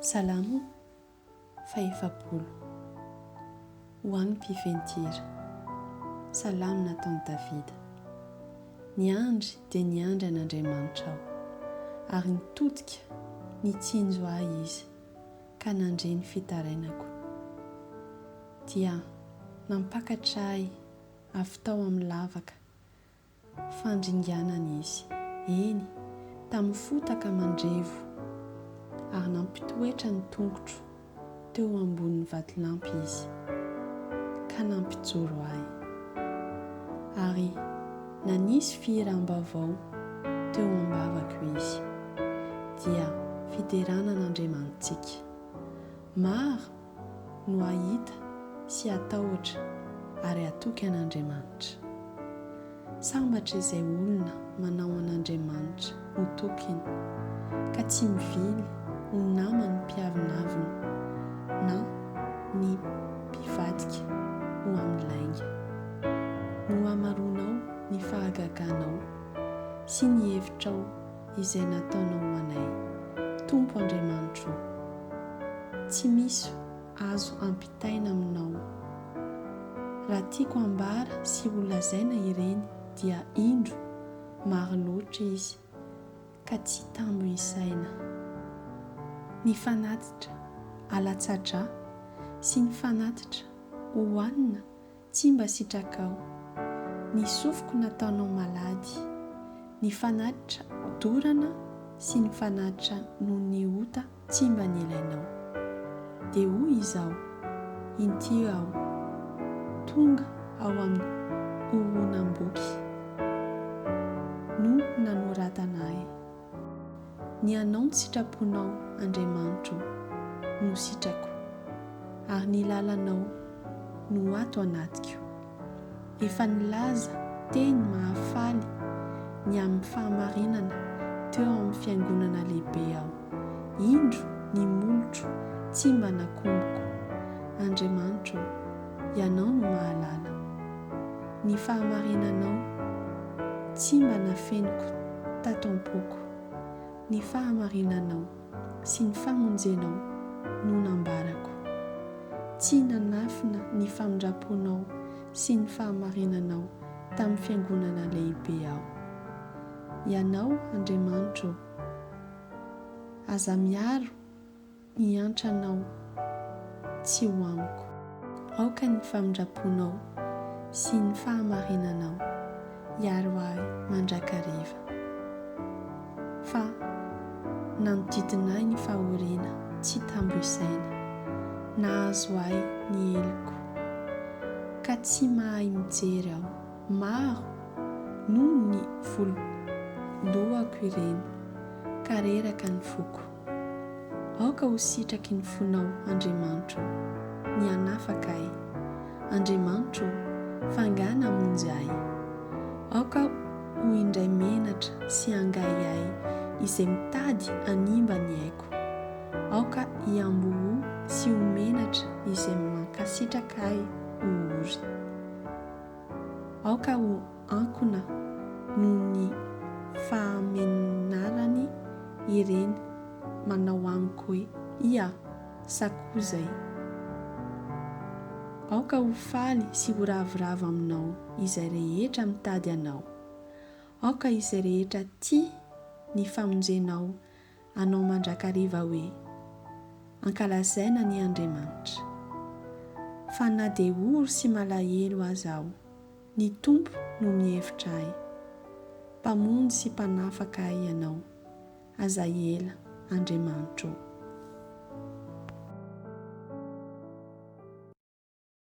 Salamo faefapolo ho an'ny mpiventira. Salamo nataon'i Davida. Niandry dia niandry an'Andriamanitra aho, ary nitodika nitsinjo ahy izy, ka nandre ny fitarainako. Dia nampakatra ahy avy tao amin'ny lavaka fandringanana izy. Eny, tamin'ny fotaka mandrevo, ary nampitoetra ny tongotro teo ambonin'ny vatolampy izy, ka nampijoro ahy. Ary nanisy firam-bavao teo ambavako izy, dia fideranan'Andriamantsika. Maro no ahita sy atahotra ary atoky an'Andriamanitra. Sambatra izay olona manao an'Andriamanitra ho tokiny, ka tsy mivily ho namany mpiavinavina na ny mpivadika ho amin'ny lainga. No hamaronao ny fahagaganao sy ny hevitrao izay nataonao ho anay, Tompo Andriamanitra. Tsy misy azo ampitaina aminao. Raha tiako ambara sy ho lazaina ireny dia indro maro loatra izy, ka tsy tambo isaina. Ny fanatitra alatsatra sy ny fanatitra hohanina tsy mba sitrakao. Ny sofiko nataonao malady, ny fanatitra dorana sy ny fanatitra noho ny ota tsy mba nilainao. Dia hoy izaho, intio aho, tonga ao amin'ny hohonam-boky no nanoratana ahy. Ny anao ny sitraponao, Andriamanitra, no sitrako, ary ny lalanao no ato anatiko. Efa nilaza teny mahafaly ny amin'ny fahamarinana teo amin'ny fiangonana lehibe aho. Indro ny molotro tsy mba nakomboko. Andriamanitra, ianao no mahalala. Ny fahamarinanao tsy mba nafeniko tato am-poko. Ny fahamarinanao sy ny famonjenao no nambarako. Tsy nanafina ny famindraponao sy ny fahamarinanao tamin'ny fiangonana lehibe aho. Ianao, Andriamanitra, aza miaro ny antranao tsy ho amiko. Aoka ny famindraponao sy ny fahamarinanao iaro ahy mandrakariva. Fa nanodidina ahy ny fahoriana tsy tambo isaina, nahazo ahy ny heliko, ka tsy mahay mijery aho. Maro noho ny volo-lohako ireny, ka reraka ny foko. Aoka ho sitraky ny fonao, Andriamanitra, ny hanafaka ahy. Andriamanitra, fangana hamonjy ahy. Aoka ho indray menatra sy angay ahy izay mitady hanimba ny aiko. Aoka hiamboho sy ho menatra izay mankasitraka ahy ho ory. Aoka ho ankona noho ny fahamenarany ireny manao amiko hoe, ia, sakozay. Aoka ho faly sy ho ravoravo aminao izay rehetra mitady anao. Aoka izay rehetra tia ny famonjenao anao mandrakariva hoe, ankalazaina ny Andriamanitra. Fa na dia ory sy malahelo aza aho, ny Tompo no mihevitra ahy. Mpamonjy sy mpanafaka ahy ianao, aza ela, Andriamanitra.